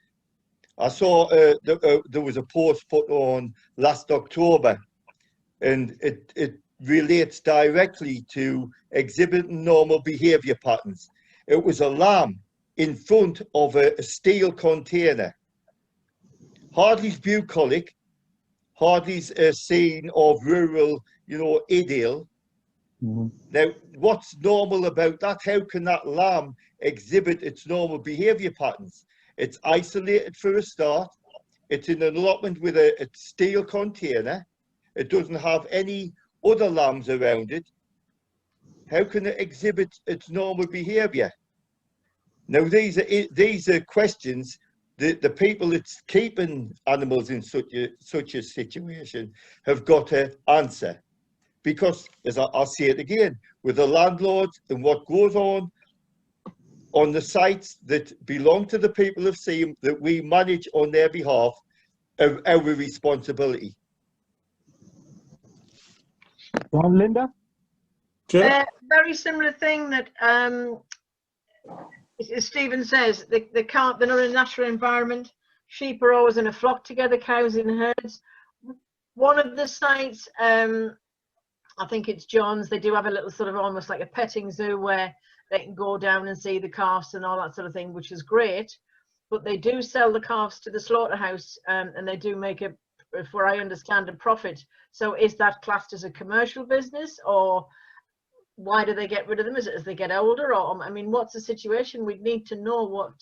I saw there was a post put on last October, and it relates directly to exhibiting normal behaviour patterns. It was a lamb in front of a steel container. Hartley's bucolic, Hartley's a scene of rural, idyll. Now, what's normal about that? How can that lamb exhibit its normal behaviour patterns? It's isolated for a start. It's in an allotment with a steel container. It doesn't have any other lambs around it. How can it exhibit its normal behaviour? Now, these are questions that the people that's keeping animals in such a situation have got to answer. Because, as I'll say it again, with the landlords and what goes on the sites that belong to the people of Seam that we manage on their behalf, our responsibility. Linda? Very similar thing that as Stephen says, they're not in a natural environment. Sheep are always in a flock together, cows in herds. One of the sites, I think it's John's, they do have a little sort of almost like a petting zoo where they can go down and see the calves and all that sort of thing, which is great. But they do sell the calves to the slaughterhouse, and they do make a if where I understand, a profit. So is that classed as a commercial business, or why do they get rid of them? Is it as they get older, or I mean, what's the situation? We'd need to know what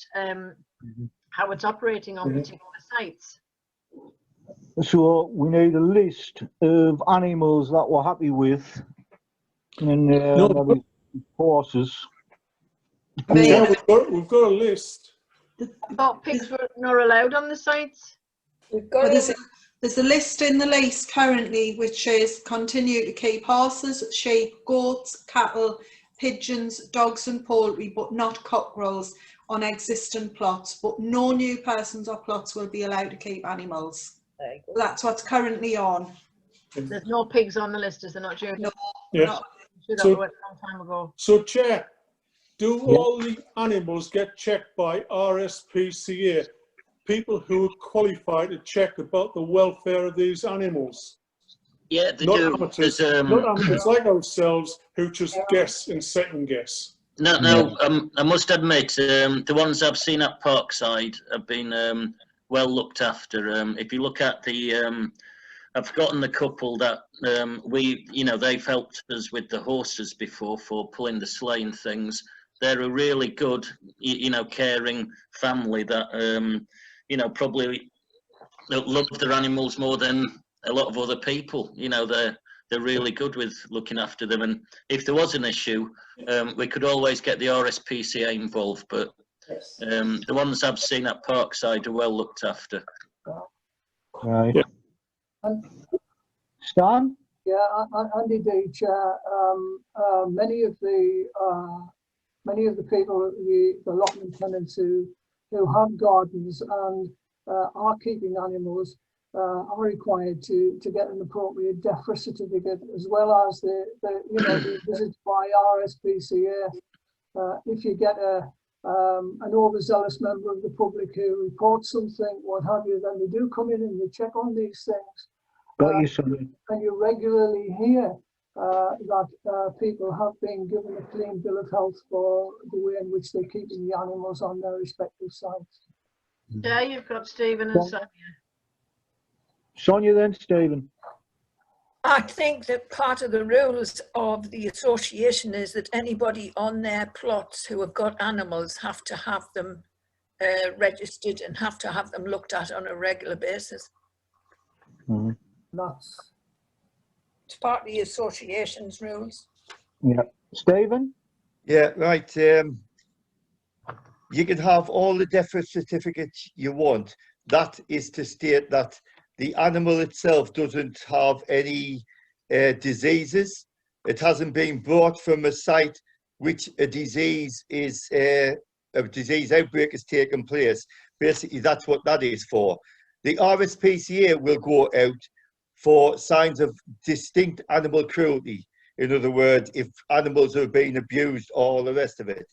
how it's operating on particular sites. So we need a list of animals that we're happy with, and maybe horses. Yeah, we've got a list. I thought pigs were not allowed on the sites. We've got Well, there's a list in the lease currently which is continue to keep horses, sheep, goats, cattle, pigeons, dogs and poultry, but not cockerels on existing plots. But no new persons or plots will be allowed to keep animals. That's what's currently on. There's no pigs on the list, is there not, Jude? No, Yes. not. That went a long time ago. So, Chair, do all the animals get checked by RSPCA? People who are qualified to check about the welfare of these animals. Yeah, they Not do. amateurs, There's, not amateurs like ourselves who just guess and second guess. No, I must admit, the ones I've seen at Parkside have been well looked after. If you look at the, I've forgotten the couple that they've helped us with the horses before for pulling the sleigh and things. They're a really good, caring family that, probably love their animals more than a lot of other people. They're really good with looking after them. And if there was an issue, we could always get the RSPCA involved. But the ones I've seen at Parkside are well looked after. Right. Yeah. Stan? Yeah, and indeed, Chair, many of the people, the allotment tenants who have gardens and are keeping animals are required to get an appropriate DEFRA certificate, as well as the visits by RSPCA. If you get an overzealous member of the public who reports something, what have you, then they do come in and they check on these things. And you regularly hear that people have been given a clean bill of health for the way in which they're keeping the animals on their respective sites. Yeah, you've got Stephen and Sonia. Sonia, then Stephen. I think that part of the rules of the association is that anybody on their plots who have got animals have to have them registered and have to have them looked at on a regular basis. It's part of the association's rules. Yeah. Stephen? Yeah, right. You can have all the DEFRA certificates you want. That is to state that the animal itself doesn't have any diseases. It hasn't been brought from a site which a disease outbreak has taken place. Basically, that's what that is for. The RSPCA will go out for signs of distinct animal cruelty. In other words, if animals are being abused or all the rest of it.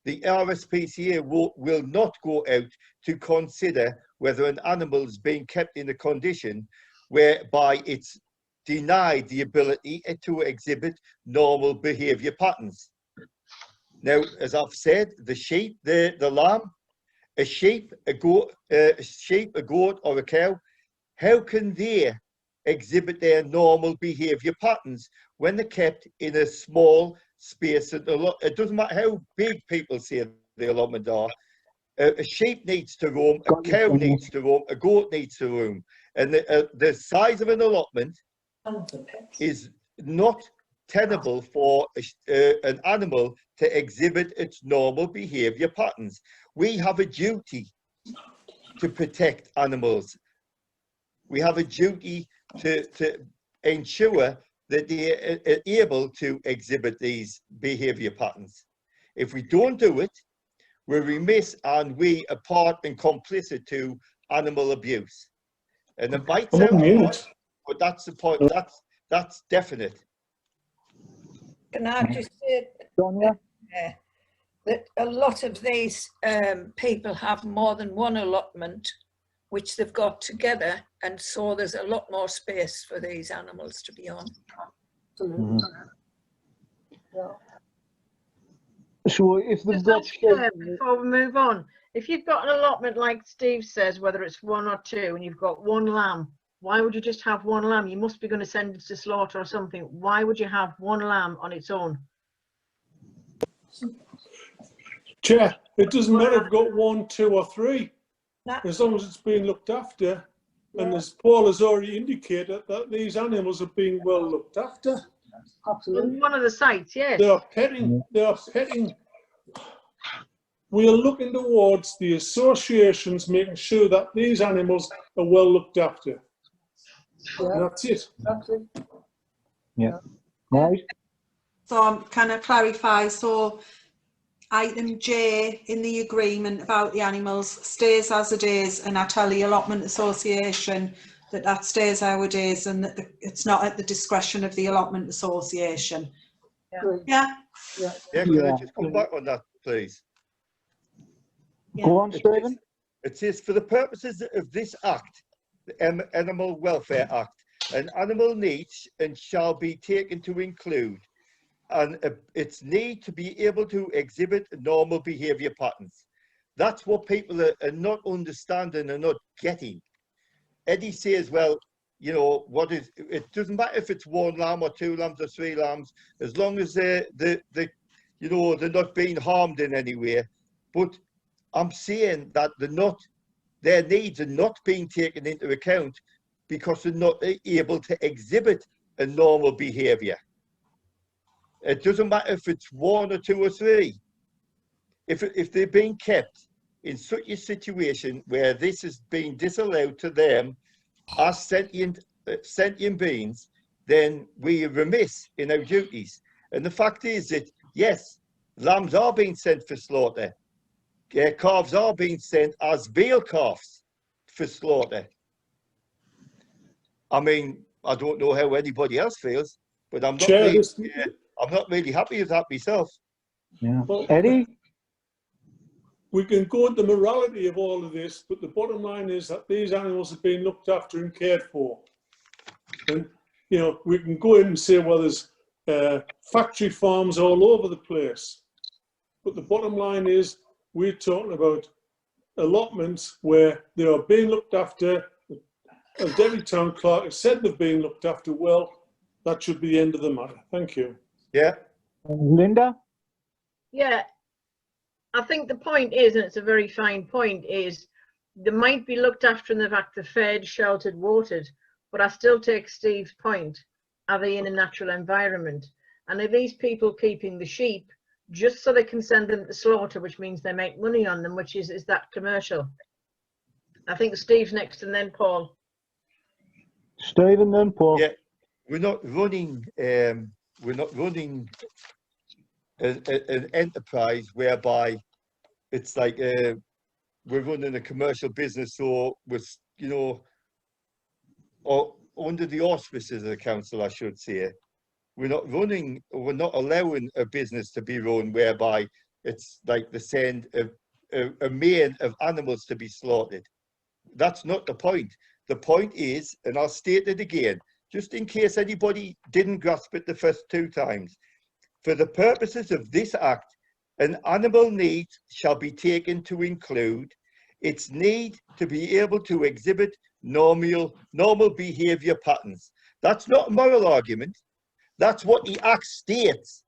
The RSPCA will not go out to consider whether an animal is being kept in a condition whereby it's denied the ability to exhibit normal behaviour patterns. Now, as I've said, the sheep, the lamb, a sheep, a goat, or a cow, how can they exhibit their normal behaviour patterns when they're kept in a small space? It doesn't matter how big people say the allotment are. A sheep needs to roam, a cow needs to roam, a goat needs to roam. And the size of an allotment is not tenable for an animal to exhibit its normal behaviour patterns. We have a duty to protect animals. We have a duty to ensure that they are able to exhibit these behaviour patterns. If we don't do it, we're remiss and we are part and complicit to animal abuse. And it might sound hard, but that's the point. That's definite. Can I just say that a lot of these people have more than one allotment which they've got together, and so there's a lot more space for these animals to be on. So if they've got before we move on, if you've got an allotment like Steve says, whether it's one or two, and you've got one lamb, Why would you just have one lamb? You must be going to send it to slaughter or something. Why would you have one lamb on its own? Chair, it doesn't matter if you've got 1, 2 or 3, No. as long as it's being looked after. And Yeah. as Paul has already indicated, that these animals are being well looked after. Absolutely. On one of the sites, yes. They are petting. We are looking towards the associations making sure that these animals are well looked after. Yeah, And that's it. that's it. Yeah. Right. So can I clarify? So item J in the agreement about the animals stays as it is, and I tell the Allotment Association that that stays how it is, and that it's not at the discretion of the Allotment Association. Great. Yeah. Yeah. Yeah, can I Yeah. just come back on that, please? Go on, It Stephen. says- It says, for the purposes of this Act, the Animal Welfare Act, an animal needs and shall be taken to include and its need to be able to exhibit normal behaviour patterns. That's what people are not understanding and not getting. Eddie says, well, you know, it doesn't matter if it's 1 lamb or 2 lambs or 3 lambs, as long as they're not being harmed in any way. But I'm saying that their needs are not being taken into account because they're not able to exhibit a normal behaviour. It doesn't matter if it's 1 or 2 or 3. If they're being kept in such a situation where this is being disallowed to them as sentient beings, then we are remiss in our duties. And the fact is that, yes, lambs are being sent for slaughter. Calves are being sent as veal calves for slaughter. I mean, I don't know how anybody else feels, but I'm not Chair, really happy with that myself. Yeah. well, Eddie? we can go into the morality of all of this, but the bottom line is that these animals are being looked after and cared for. And, you know, we can go in and say, well, there's factory farms all over the place. But the bottom line is, we're talking about allotments where they are being looked after. As Derry Town Clerk has said they're being looked after well. That should be the end of the matter. Thank you. Yeah. Linda? Yeah, I think the point is, and it's a very fine point, is they might be looked after in the fact they're fed, sheltered, watered, but I still take Steve's point. Are they in a natural environment? And are these people keeping the sheep just so they can send them to slaughter, which means they make money on them, which is that commercial? I think Steve's next and then Paul. Stephen, then Paul. Yeah, we're not running an enterprise whereby it's like we're running a commercial business, or with, you know, or under the auspices of the council, I should say. We're not allowing a business to be run whereby it's like the send a main of animals to be slaughtered. That's not the point. The point is, and I'll state it again, just in case anybody didn't grasp it the first 2 times, for the purposes of this Act, an animal need shall be taken to include its need to be able to exhibit normal behaviour patterns. That's not a moral argument. That's what the Act states.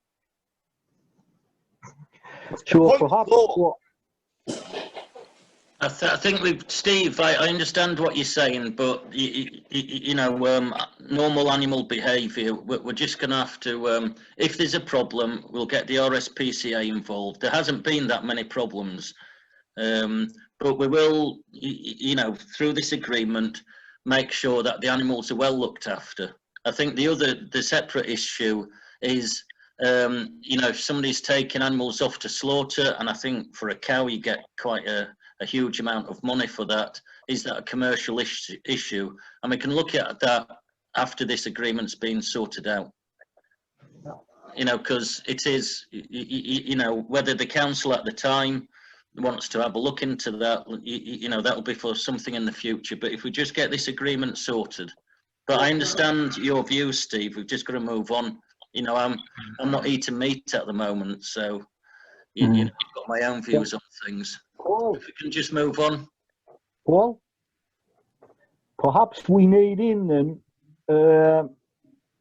So perhaps I think Steve, I understand what you're saying, but you know, normal animal behaviour, we're just going to have to, if there's a problem, we'll get the RSPCA involved. There hasn't been that many problems, but we will, you know, through this agreement, make sure that the animals are well looked after. I think the separate issue is, you know, if somebody's taking animals off to slaughter, and I think for a cow you get quite a huge amount of money for that. Is that a commercial issue? And we can look at that after this agreement's been sorted out. You know, because it is, you know, whether the council at the time wants to have a look into that, you know, that'll be for something in the future. But if we just get this agreement sorted, but I understand your view, Steve. We've just got to move on. You know, I'm not eating meat at the moment, so you know, I've got my own views on things. Paul. If we can just move on. Paul? perhaps we need in them,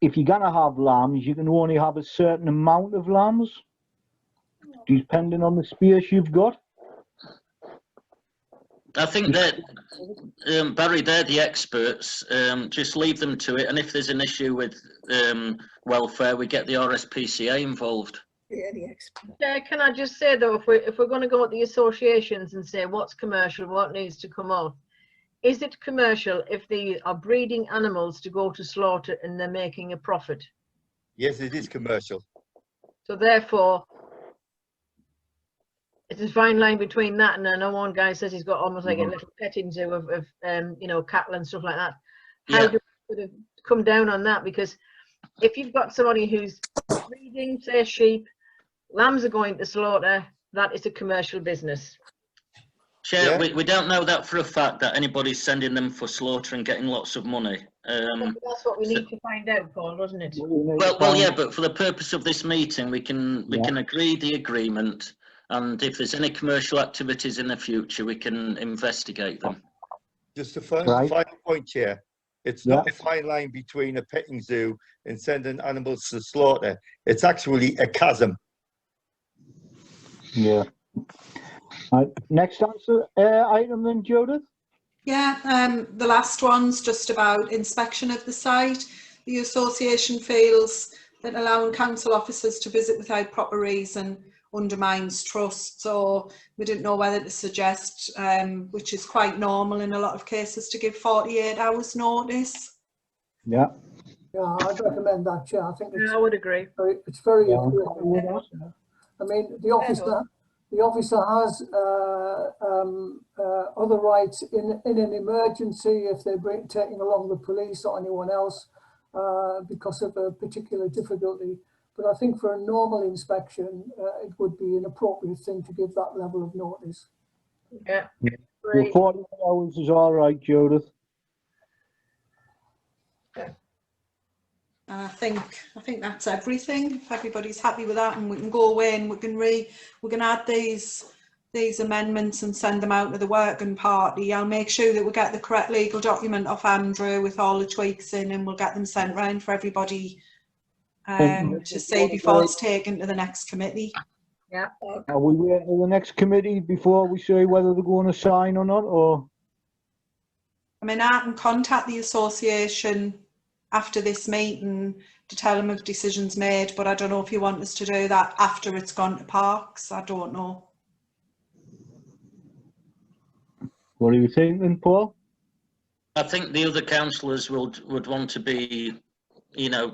if you're going to have lambs, you can only have a certain amount of lambs, depending on the space you've got. I think that, Barry, they're the experts. Just leave them to it. And if there's an issue with welfare, we get the RSPCA involved. Yeah, the expert. Yeah, can I just say though, if we're going to go at the associations and say what's commercial, what needs to come off, is it commercial if they are breeding animals to go to slaughter and they're making a profit? Yes, it is commercial. So therefore, it's a fine line between that, and I know one guy says he's got almost like a little petting zoo of you know, cattle and stuff like that. How do we sort of come down on that? Because if you've got somebody who's breeding, say, sheep, lambs are going to slaughter, that is a commercial business. Chair, we don't know that for a fact, that anybody's sending them for slaughter and getting lots of money. That's what we need to find out, Paul, doesn't it? Well, yeah, but for the purpose of this meeting, we can agree the agreement, and if there's any commercial activities in the future, we can investigate them. Just a final point, Chair. It's not a fine line between a petting zoo and sending animals to slaughter. It's actually a chasm. Yeah. Next answer item then, Judith. Yeah, the last one's just about inspection of the site. The association feels that allowing council officers to visit without proper reason undermines trust. So we didn't know whether to suggest, which is quite normal in a lot of cases, to give 48 hours notice. Yeah. Yeah, I'd recommend that, Chair. I think I would agree. it's very important. I mean, the officer has other rights in an emergency if they're taking along the police or anyone else because of a particular difficulty. But I think for a normal inspection, it would be an appropriate thing to give that level of notice. Yeah. Well, 40 hours is all right, Judith. And I think that's everything. If everybody's happy with that, and we can go away and we can add these amendments and send them out to the working party. I'll make sure that we get the correct legal document off Andrew with all the tweaks in, and we'll get them sent round for everybody to see before it's taken to the next committee. Yeah. Are we waiting for the next committee before we say whether they're going to sign or not? Or I mean, I can contact the association after this meeting to tell them of decisions made, but I don't know if you want us to do that after it's gone to Parks. I don't know. what are you thinking, Paul? I think the other councillors would want to be, you know,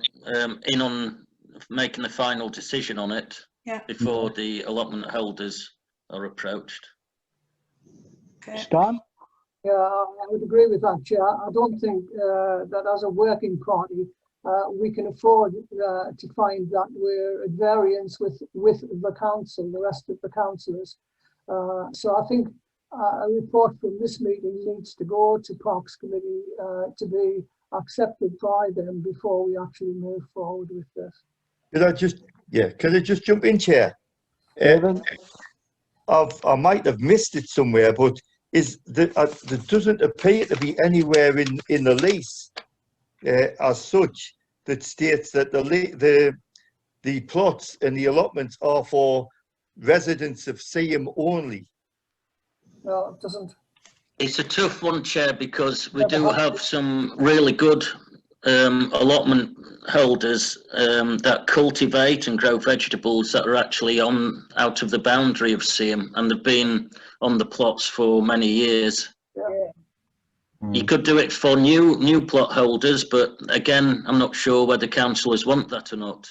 in on making the final decision on it before the allotment holders are approached. Okay. Stan? Yeah, I would agree with that, Chair. I don't think that as a working party, we can afford to find that we're at variance with the council, the rest of the councillors. So I think a report from this meeting needs to go to Parks Committee to be accepted by them before we actually move forward with this. Can I just jump in, Chair? I might have missed it somewhere, but there doesn't appear to be anywhere in the lease as such that states that the plots and the allotments are for residents of Seaham only. No, it doesn't. It's a tough one, Chair, because we do have some really good allotment holders that cultivate and grow vegetables that are actually out of the boundary of Seaham, and they've been on the plots for many years. You could do it for new plot holders, but again, I'm not sure whether councillors want that or not.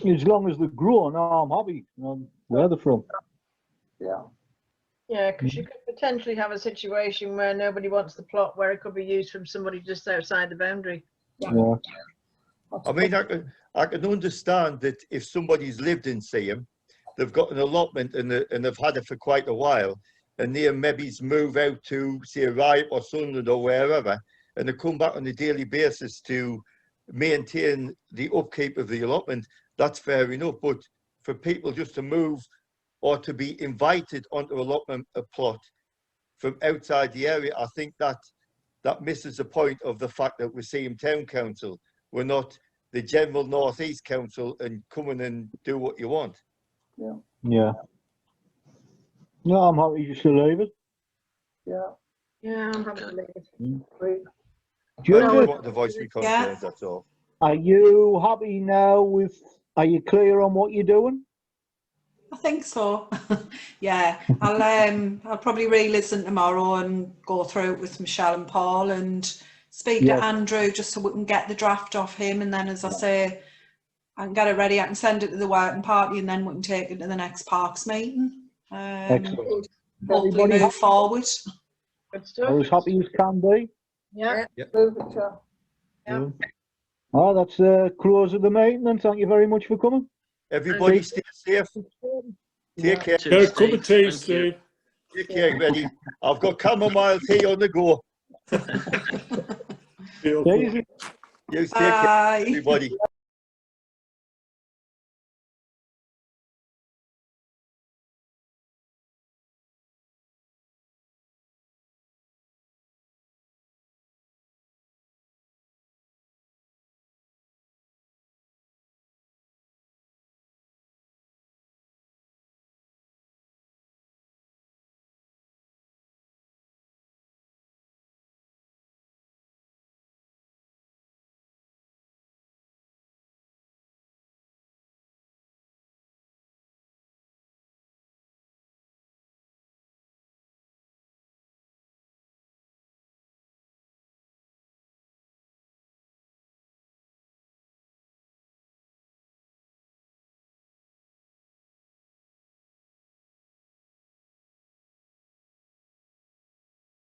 As long as they're growing, I'm happy. Where they're from. Yeah. Yeah, because you could potentially have a situation where nobody wants the plot, where it could be used from somebody just outside the boundary. Yeah. I mean, I can understand that if somebody's lived in Seaham, they've got an allotment and they've had it for quite a while, and they maybe move out to, say, Ripe or Sunderland or wherever, and they come back on a daily basis to maintain the upkeep of the allotment, that's fair enough. But for people just to move or to be invited onto allotment a plot from outside the area, I think that that misses the point of the fact that we're Seaham Town Council. We're not the general North East Council and come in and do what you want. Yeah. No, I'm happy just to leave it. Yeah, Yeah, I'm happy to leave it. great. I just Judith, wanted to voice my concerns, that's all. are you happy now with, are you clear on what you're doing? I think so. Yeah, I'll probably re-listen tomorrow and go through it with Michelle and Paul and speak Yes. to Andrew just so we can get the draft off him. And then, as I say, I can get it ready. I can send it to the working party, and then we can take it to the next Parks meeting. Excellent. Hopefully Everybody move forward. Good are stuff. as happy as can be? Yeah. Perfect, yeah. Yeah. Oh, that's the close of the meeting, and thank you very much for coming. Everybody stay safe. Take care. Get a cup of tea, Thank you. Steve. Take care, everybody. I've got chamomile tea on the go. Feel Easy. You take care, Bye. everybody.